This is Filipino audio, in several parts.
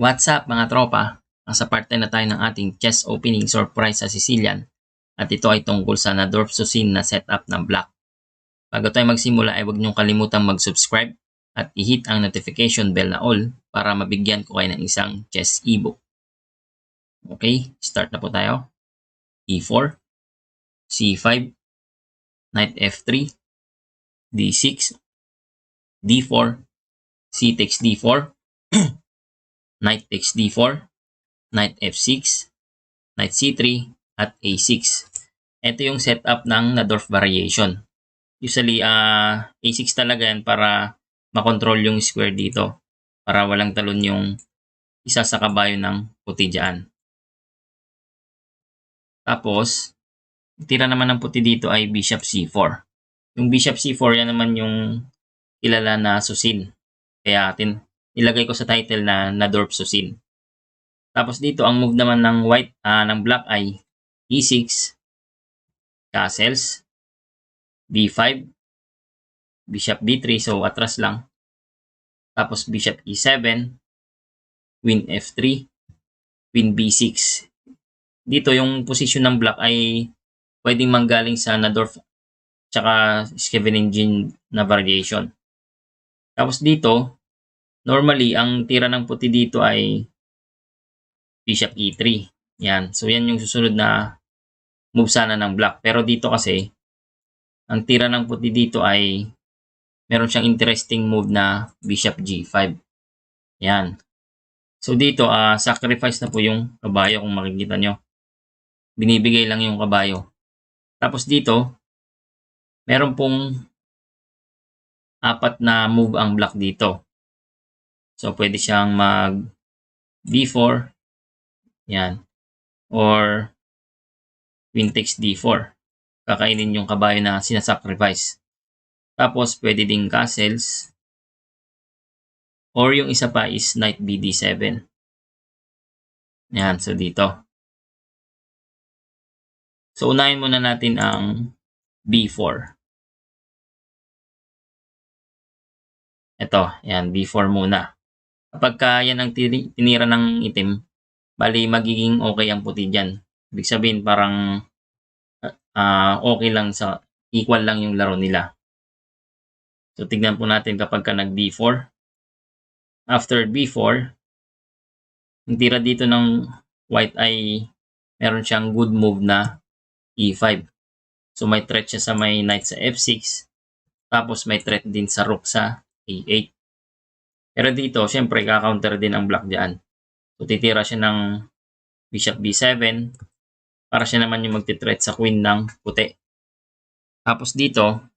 What's up mga tropa? Nasa part 10 na tayo ng ating chess opening surprise sa Sicilian at ito ay tungkol sa Nadorf Susin na setup ng black. Bago tayo magsimula ay huwag niyong kalimutang mag-subscribe at i-hit ang notification bell na all para mabigyan ko kayo ng isang chess ebook. Okay, start na po tayo. E4, C5, Knight F3, D6, D4, C takes D4, Knight takes D4, Knight F6, Knight C3, at A6. Ito yung setup ng Nadorf variation. Usually, A6 talaga yan para makontrol yung square dito. Para walang talon yung isa sa kabayo ng puti dyan. Tapos, tira naman ng puti dito ay Bishop C4. Yung Bishop C4, yan naman yung kilala na Susin. Kaya ilagay ko sa title na Nadorf Susin. Tapos dito, ang move naman ng ng black ay E6, castles, B5, Bishop B3, so atras lang. Tapos Bishop E7, Queen F3, Queen B6. Dito yung position ng black ay pwedeng manggaling sa Nadorf tsaka Scheveningen na variation. Tapos dito, normally, ang tira ng puti dito ay Bishop E3. Yan. So, yan yung susunod na move sana ng black. Pero dito kasi, ang tira ng puti dito ay meron siyang interesting move na Bishop G5. Yan. So, dito, sacrifice na po yung kabayo kung makikita nyo. Binibigay lang yung kabayo. Tapos dito, meron pong 4 na move ang black dito. So, pwede siyang mag D4. Yan. Or Queen takes D4. Kakainin yung kabayo na sinasacrifice. Tapos, pwede ding castles. Or yung isa pa is Knight BD7. Yan. So, dito. So, unahin muna natin ang B4. Ito. Yan. B4 muna. Kapag yan ang tinira ng itim, bali magiging okay ang puti dyan. Ibig sabihin parang okay lang sa equal lang yung laro nila. So tignan po natin kapag ka nag B4. After B4, yung tira dito ng white ay meron siyang good move na E5. So may threat siya sa may knight sa F6. Tapos may threat din sa rook sa A8. Pero dito, syempre ka-counter din ang black dyan. So titira siya ng Bishop B7 para siya naman yung magti-threat sa queen ng puti. Tapos dito,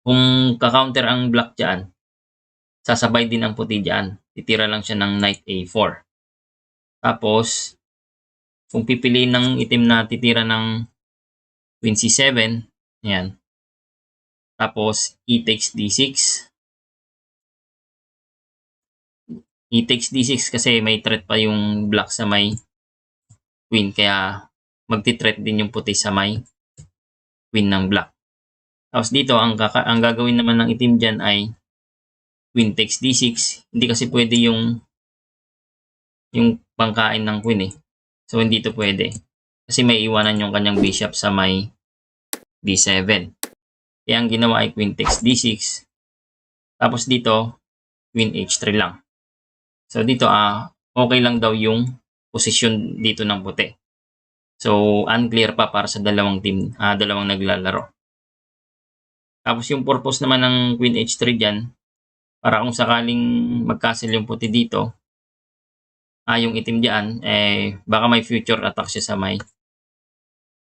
kung ka-counter ang black dyan, sasabay din ang puti dyan. Titira lang siya ng Knight A4. Tapos, kung pipiliin ng itim na titira ng Queen C7, yan. Tapos, E takes D6. E takes D6 kasi may threat pa yung black sa may queen. Kaya, magti-threat din yung puti sa may queen ng black. Tapos dito, ang gagawin naman ng itim dyan ay Queen takes D6. Hindi kasi pwede yung pangkain ng queen eh. So, hindi to pwede. Kasi may iwanan yung kanyang bishop sa may D7. Kaya ang ginawa ay Queen takes D6. Tapos dito, Queen H3 lang. So, dito, okay lang daw yung posisyon dito ng puti. So, unclear pa para sa dalawang team, dalawang naglalaro. Tapos yung purpose naman ng Queen H3 dyan, para kung sakaling mag-castle yung puti dito, yung itim dyan, baka may future attack siya sa may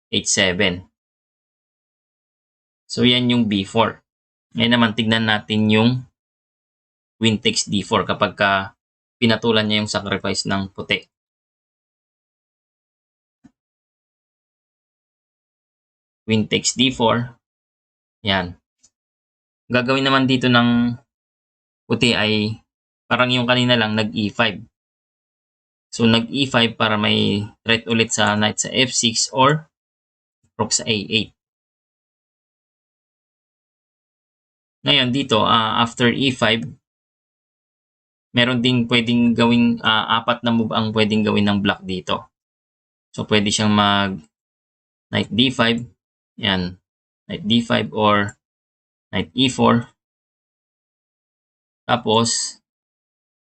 H7. So, yan yung B4. Ngayon naman, tignan natin yung Queen takes D4 kapag pinatulan niya yung sacrifice ng puti. Queen takes D4. Yan. Gagawin naman dito ng puti ay parang yung kanina lang nag-E5. So, nag-E5 para may threat ulit sa knight sa F6 or rook sa A8. Ngayon dito, after E5, meron ding pwedeng gawing 4 na move ang pwedeng gawin ng black dito. So, pwede siyang mag knight d5, yan, knight d5 or knight e4, tapos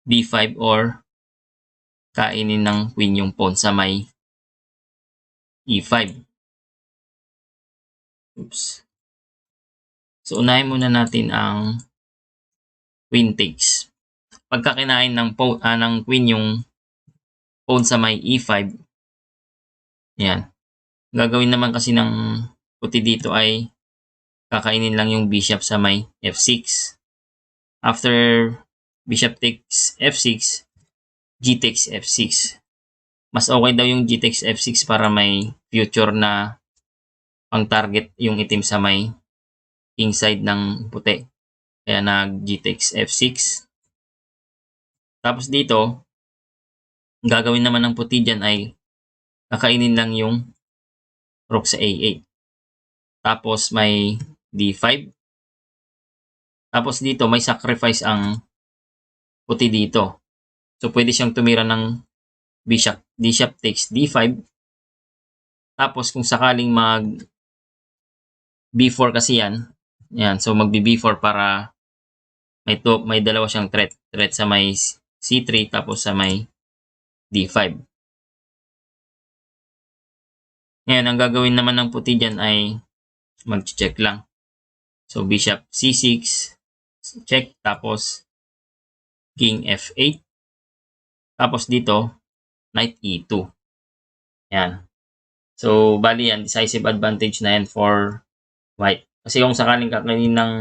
d5 or kainin ng queen yung pawn sa may e5. Oops. So, unahin muna natin ang queen takes. Pagka kinain ng queen yung pawn sa may e5, yan. Gagawin naman kasi ng puti dito ay kakainin lang yung bishop sa may f6. After bishop takes f6, g takes f6. Mas okay daw yung g takes f6 para may future na pang target yung itim sa may king side ng puti. Kaya nag g takes f6. Tapos dito, gagawin naman ng puti dyan ay kakainin lang yung rook sa a8. Tapos may d5. Tapos dito may sacrifice ang puti dito. So pwede siyang tumira ng bishop takes d5. Tapos kung sakaling mag b4 kasi yan. Yan, so magbi b4 para may dalawa siyang threat sa may c3 tapos sa may d5. Ngayon, ang gagawin naman ng puti dyan ay mag-check lang. So bishop c6, check, tapos king f8. Tapos dito, knight e2. Yan. So, bali yan, decisive advantage na yan for white. Kasi kung sakaling kakainin ng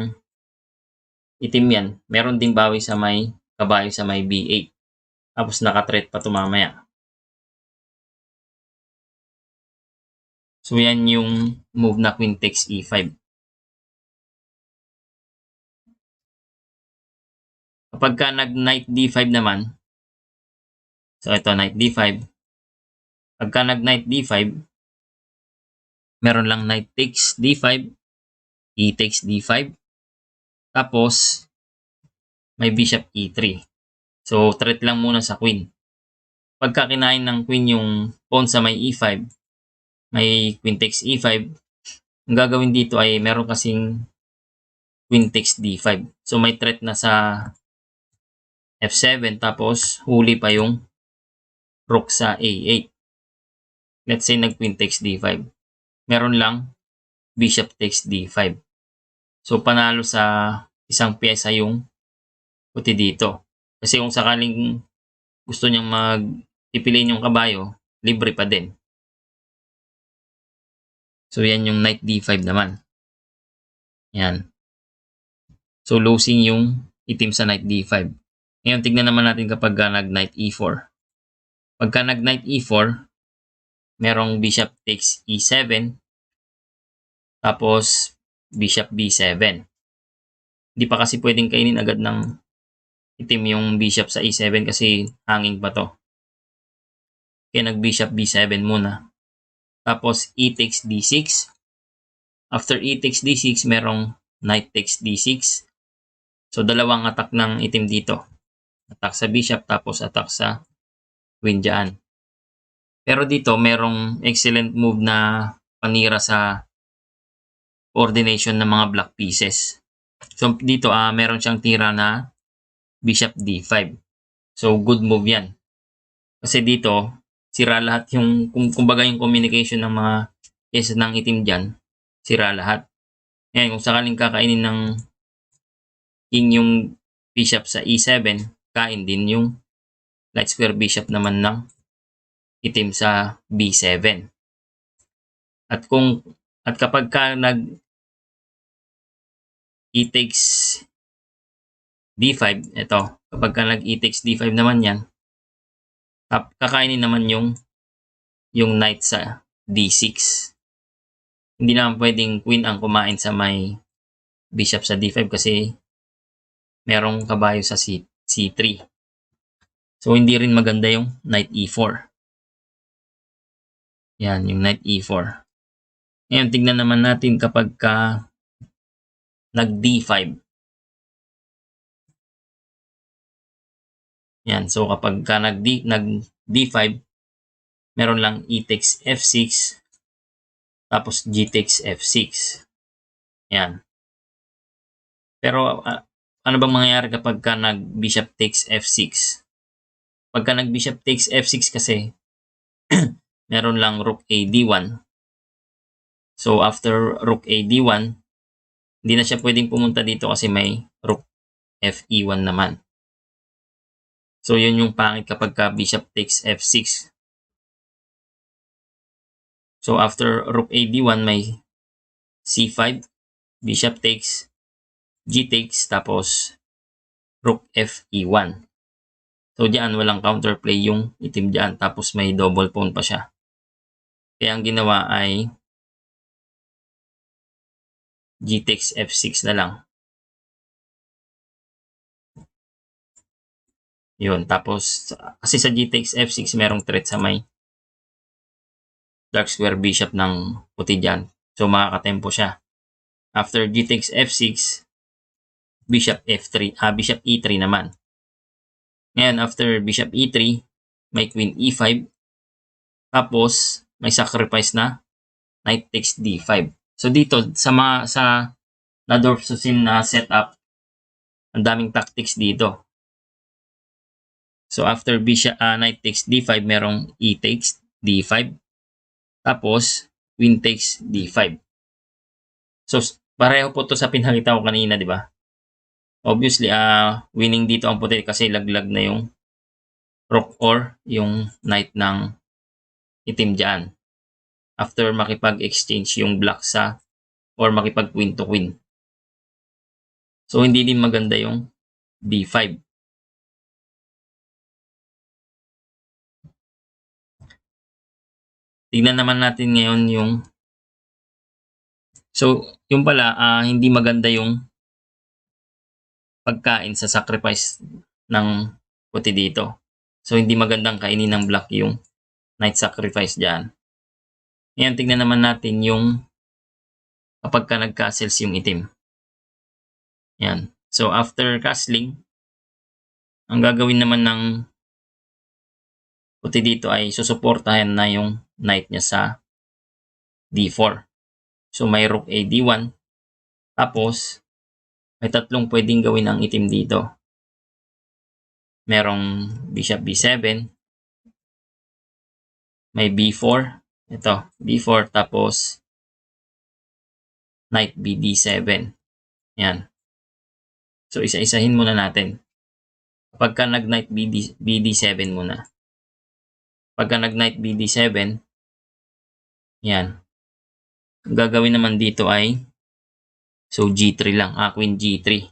itim yan, meron ding bawi sa may kabayo sa may b8. Tapos naka-threat pa ito mamaya. So, yan yung move na queen takes e5. Kapag ka nag-knight d5 naman, so ito, knight d5. Pagka nag-knight d5, meron lang knight takes d5, e takes d5, tapos may bishop e3. So, threat lang muna sa queen. Pagka kinain ng queen yung pawn sa may e5, may queen takes e5, ang gagawin dito ay meron kasing queen takes d5. So, may threat na sa f7, tapos huli pa yung rook sa a8. Let's say nag queen takes d5. Meron lang bishop takes d5. So, panalo sa isang pyesa yung puti dito. Kasi kung sakaling gusto niyang pipiliin yung kabayo, libre pa din. So, yan yung knight d5 naman. Yan. So, losing yung itim sa knight d5. Ngayon, tignan naman natin kapag nag-knight e4. Pagka nag-knight e4, merong bishop takes e7, tapos bishop b7. Hindi pa kasi pwedeng kainin agad ng itim yung bishop sa e7 kasi hanging pa to. Kaya nag-bishop b7 muna. Tapos e takes d6. After e takes d6, merong knight takes d6. So, dalawang attack ng itim dito. Attack sa bishop, tapos attack sa queen dyan. Pero dito, merong excellent move na panira sa coordination ng mga black pieces. So, dito, meron siyang tira na bishop d5. So, good move yan. Kasi dito, sira lahat yung, kumbaga yung communication ng mga pieces ng itim dyan, sira lahat. Ngayon, kung sakaling kakainin ng king yung bishop sa e7, kain din yung light square bishop naman ng itim sa b7. At kapag ka e takes d5, ito, kapag ka e takes d5 naman yan, kakainin naman yung knight sa d6. Hindi naman pwedeng queen ang kumain sa may bishop sa d5 kasi merong kabayo sa c3. So, hindi rin maganda yung knight e4. Yan, yung knight e4. Ngayon, tignan naman natin kapag ka nag d5. Yan. So kapag ka nag D5, meron lang E takes F6, tapos G takes F6. Yan. Pero ano bang mangyayari kapag ka nag bishop takes F6? Pagka nag bishop takes F6 kasi, meron lang rook A D1. So after rook A D1, hindi na siya pwedeng pumunta dito kasi may rook F E1 naman. So yun yung pangit kapag ka bishop takes F6. So after rook A D1 may C5, bishop takes, G takes, tapos rook F E1. So diyan walang counterplay yung itim diyan, tapos may double pawn pa siya. Kaya ang ginawa ay G takes F6 na lang. Yun, tapos kasi sa G takes F6 merong threat sa may dark square bishop ng puti diyan. So makakatempo siya. After G takes F6, bishop F3, bishop E3 naman. Ngayon, after bishop E3, may queen E5. Tapos, may sacrifice na knight takes D5. So dito, sa Nadorf-Suzin na setup, ang daming tactics dito. So after bishop, knight takes D5, merong E takes D5. Tapos, queen takes D5. So, pareho po to sa pinakita ko kanina, di ba? Obviously, winning dito ang puti kasi laglag na yung rook or yung knight ng itim dyan. After makipag-exchange yung black sa or makipag queen to queen. So, hindi din maganda yung B5. Tignan naman natin ngayon yung yung pala, hindi maganda yung pagkain sa sacrifice ng puti dito. So, hindi magandang kainin ng black yung knight sacrifice dyan. Ngayon, tignan naman natin yung kapag ka nag-castles yung itim. Yan. So, after castling, ang gagawin naman ng puti dito ay susuportahan na yung knight niya sa D4. So, may rook A D1. Tapos, may tatlong pwedeng gawin ang itim dito. Merong bishop B7. May B4. Ito, B4. Tapos, knight BD7. Yan. So, isa-isahin muna natin. Pagka nag-knight BD7 muna. Pagka nag-knight BD7, yan. Ang gagawin naman dito ay so G3 lang. Queen G3.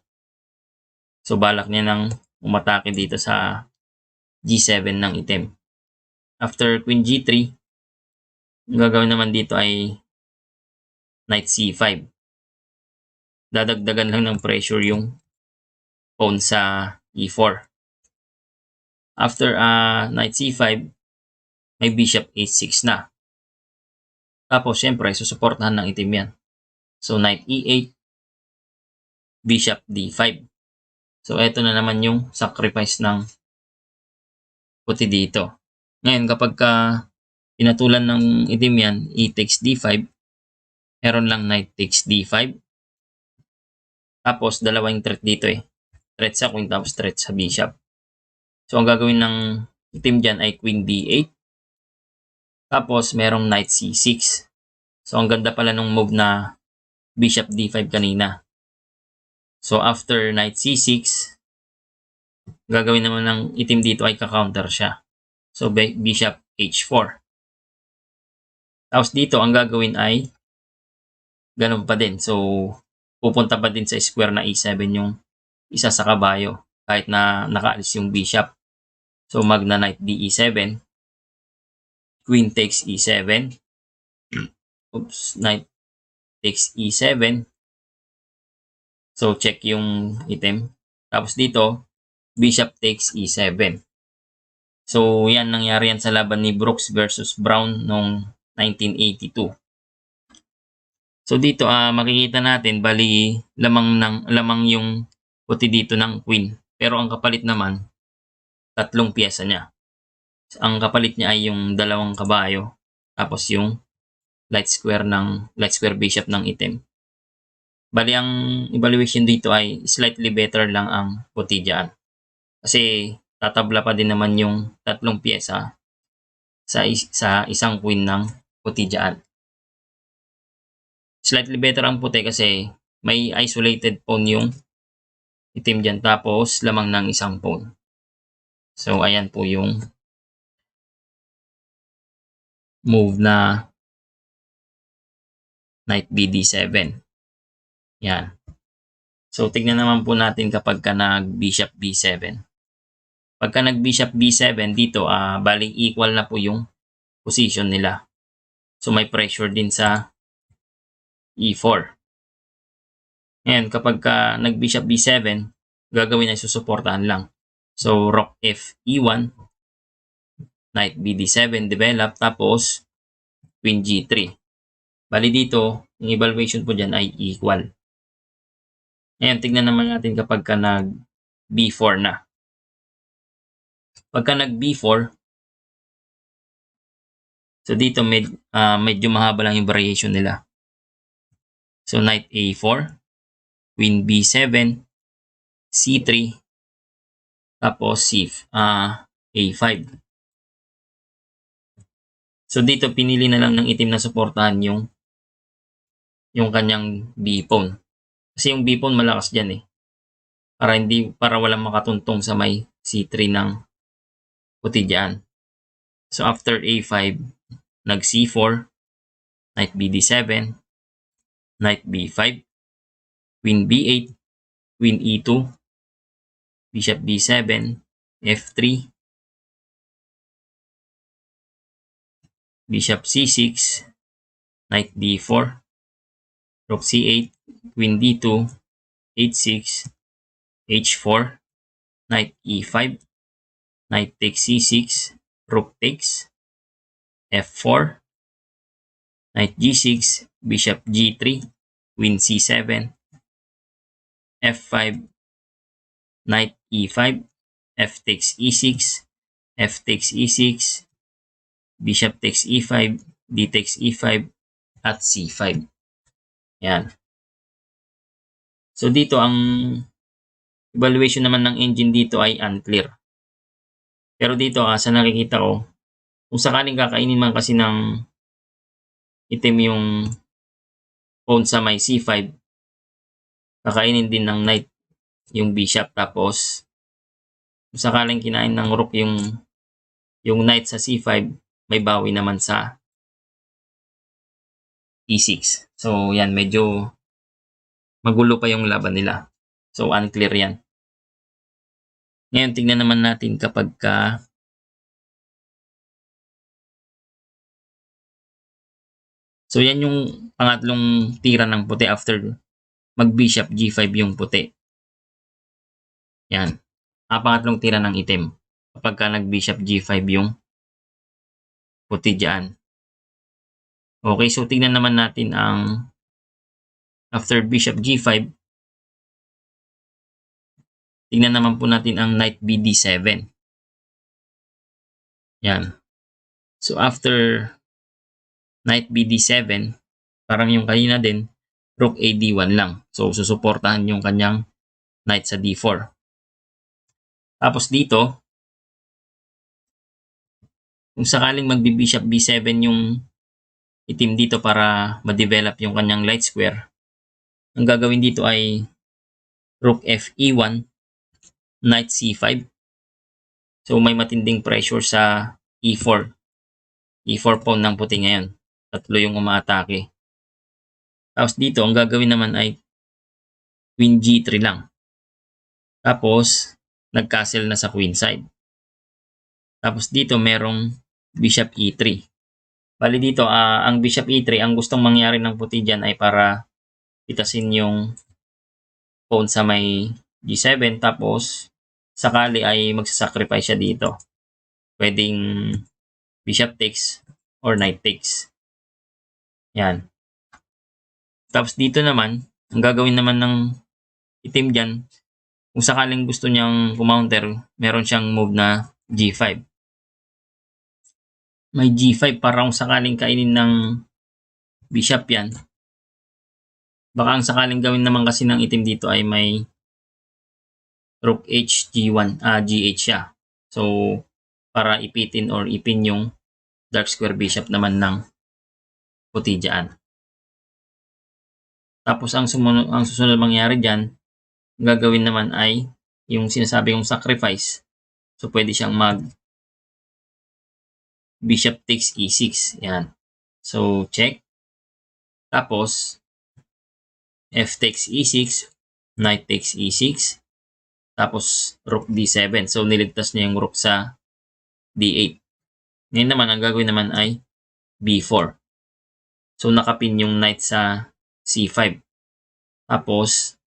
So, balak niya nang umatake dito sa G7 ng itim. After Queen G3, ang gagawin naman dito ay Knight C5. Dadagdagan lang ng pressure yung pawn sa E4. After Knight C5, may Bishop H6 na. Tapos, syempre, susuportahan ng itim yan. So, Knight E8, Bishop D5. So, eto na naman yung sacrifice ng puti dito. Ngayon, kapag pinatulan ng itim yan, E takes D5, meron lang Knight takes D5. Tapos, dalawang threat dito eh. Threat sa queen, tapos threat sa bishop. So, ang gagawin ng itim dyan ay Queen D8. Tapos, merong Knight C6. So, ang ganda pala nung move na Bishop D5 kanina. So, after Knight C6, gagawin naman ng itim dito ay ka-counter siya. So, Bishop H4. Tapos dito, ang gagawin ay ganun pa din. So, pupunta pa din sa square na E7 yung isa sa kabayo kahit na nakaalis yung bishop. So, magna Knight DE7. Queen takes E7. Oops, Knight takes E7. So, check yung item. Tapos dito, Bishop takes E7. So, yan, nangyari yan sa laban ni Brooks versus Brown noong 1982. So, dito, makikita natin, bali, lamang yung puti dito ng queen. Pero ang kapalit naman, tatlong piyesa niya. Ang kapalit niya ay yung 2 kabayo, tapos yung light square bishop ng itim. Bali ang evaluation dito ay slightly better lang ang puti dyan. Kasi tatabla pa din naman yung tatlong piyesa sa isang queen ng puti dyan. Slightly better ang puti kasi may isolated pawn yung itim dyan, tapos lamang ng isang pawn. So ayan po yung move na knight bd7. Yan. So tignan naman po natin kapag ka nag bishop b7. Pagka nag bishop b7 dito, bali equal na po yung position nila. So may pressure din sa e4. Ngayon kapag ka nag bishop b7, gagawin ay susuportahan lang. So rook f e1, knight bd7 develop, tapos queen g3. Bali dito, yung evaluation po dyan ay equal. Ngayon, tignan naman natin kapag ka nag b4 na. Pagka nag b4, so dito medyo mahaba lang yung variation nila. So knight a4, queen b7, c3, tapos a5. So dito pinili na lang ng itim na suportahan yung kanyang b-pawn. Kasi yung b-pawn malakas diyan eh. Para walang makatuntong sa may c3 ng puti diyan. So after a5, nag c4, knight bd7, knight b5, queen b8, queen e2, bishop b7, f3, bishop c6, knight d4, rook c8, queen d2, h6, h4, knight e5, knight takes c6, rook takes, f4, knight g6, bishop g3, queen c7, f5, knight e5, f takes e6, f takes e6, bishop takes e5, d takes e5, at c5. Yan. So dito ang evaluation naman ng engine dito ay unclear. Pero dito sa nakikita ko, kung sakaling kakainin man kasi ng itim yung pawn sa may c5, kakainin din ng knight yung bishop, tapos kung sakaling kinain ng rook yung knight sa c5, may bawi naman sa e6. So yan, medyo magulo pa yung laban nila. So unclear yan. Ngayon tingnan naman natin kapag ka so yan yung pangatlong tira ng puti after mag bishop g5 yung puti. Yan. Pangatlong tira ng itim kapag ka nag bishop g5 yung puti dyan. Okay, so tingnan naman natin ang after bishop g5. Tingnan naman po natin ang knight bd7. Yan. So after knight bd7, parang yung kanina din, rook ad1 lang. So susuportahan yung kanyang knight sa d4. Tapos dito, kung sakaling magbi-bishop b7 yung itim dito para ma-develop yung kanyang light square, ang gagawin dito ay rook f e1, knight c5. So may matinding pressure sa e4. E4 pawn ng puti ngayon. Tatlo yung umaatake. Tapos dito, ang gagawin naman ay queen g3 lang. Tapos, nag-castle na sa queen side. Tapos dito, merong bishop e3. Bali dito, ang bishop e3, ang gustong mangyari ng puti dyan ay para itasin yung pawn sa may g7. Tapos, sakali ay magsasacrifice siya dito. Pwedeng bishop takes or knight takes. Yan. Tapos dito naman, ang gagawin naman ng itim dyan, kung sakaling gusto niyang kumounter, meron siyang move na G5. May G5 para kung sakaling kainin ng bishop yan. Baka ang sakaling gawin naman kasi ng itim dito ay may rook H, G1, GH siya. So, para ipitin or ipin yung dark square bishop naman ng puti dyan. Tapos ang susunod mangyari dyan, gagawin naman ay yung sinasabi kong sacrifice. So, pwede siyang mag bishop takes E6. Yan. So, check. Tapos, F takes E6, knight takes E6, tapos rook D7. So, niligtas niya yung rook sa D8. Ngayon naman, ang gagawin naman ay B4. So, nakapin yung knight sa C5. Tapos,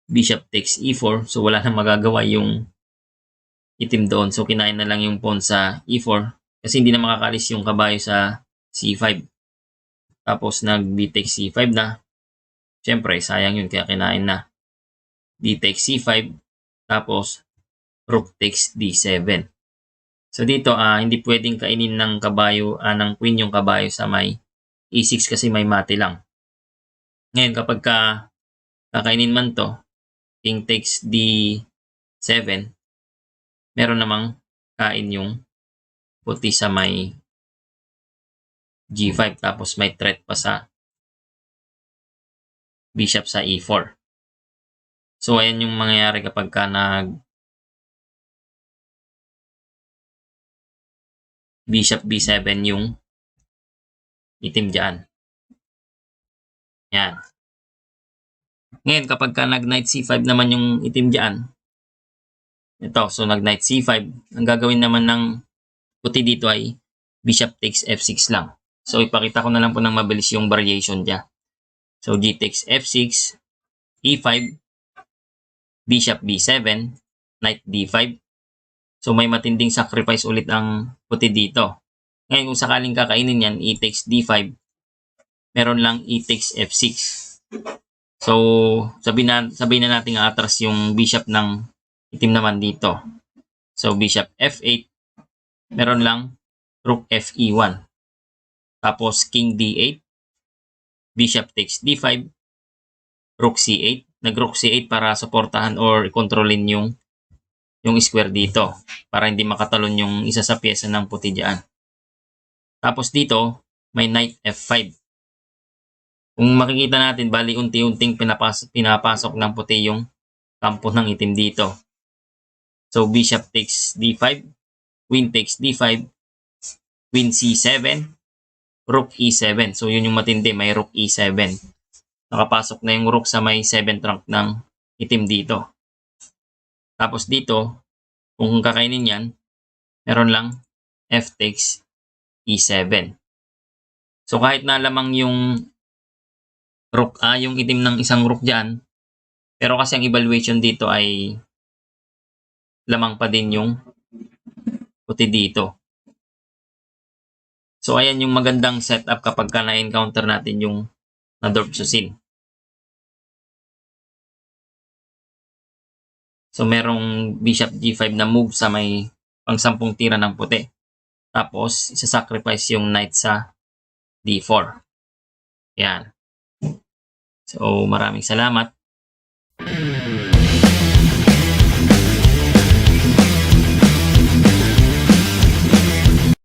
bishop takes E4. So, wala nang magagawa yung itim doon. So, kinain na lang yung pawn sa E4 kasi hindi na makakalis yung kabayo sa C5. Tapos, nag-B takes C5 na. Siyempre, sayang yun kaya kinain na. D takes C5. Tapos, rook takes D7. So, dito, hindi pwedeng kainin ng kabayo, ng queen yung kabayo sa may E6 kasi may mate lang. Ngayon, kapag kakainin man to, king takes D7, meron namang kain yung puti sa may G5 tapos may threat pa sa bishop sa E4. So, ayan yung mangyayari kapag bishop B7 yung itim dyan. Yan. Ngayon, kapag nag-knight C5 naman yung itim dyan, ito, so nag-knight C5, ang gagawin naman ng puti dito ay bishop takes F6 lang. So, ipakita ko na lang po ng mabilis yung variation dyan. So, G takes F6, E5, bishop B7, knight D5. So, may matinding sacrifice ulit ang puti dito. Ngayon, kung sakaling kakainin yan, E takes D5, meron lang E takes F6. So, sabihin na natin atras yung bishop ng itim naman dito. So, bishop F8, meron lang rook Fe1. Tapos, king D8, bishop takes D5, rook C8. Nag-rook C8 para suportahan or kontrolin yung square dito para hindi makatalon yung isa sa pyesa ng puti dyan. Tapos dito, may knight F5. Kung makikita natin, bali unti-unting pinapasok ng puti yung kampo ng itim dito. So, bishop takes D5, queen takes D5, queen C7, rook E7. So, yun yung matindi, may rook E7. Nakapasok na yung rook sa may 7th rank ng itim dito. Tapos dito, kung kakainin yan, meron lang F takes E7. So, kahit na lamang yung rook, yung itim ng isang rook dyan, pero kasi ang evaluation dito ay lamang pa din yung puti dito. So, ayan yung magandang setup kapag na-encounter natin yung na-dwarf susin. So, merong bishop G5 na move sa may pang-10 tira ng puti. Tapos, isa-sacrifice yung knight sa D4. Yan. So, maraming salamat.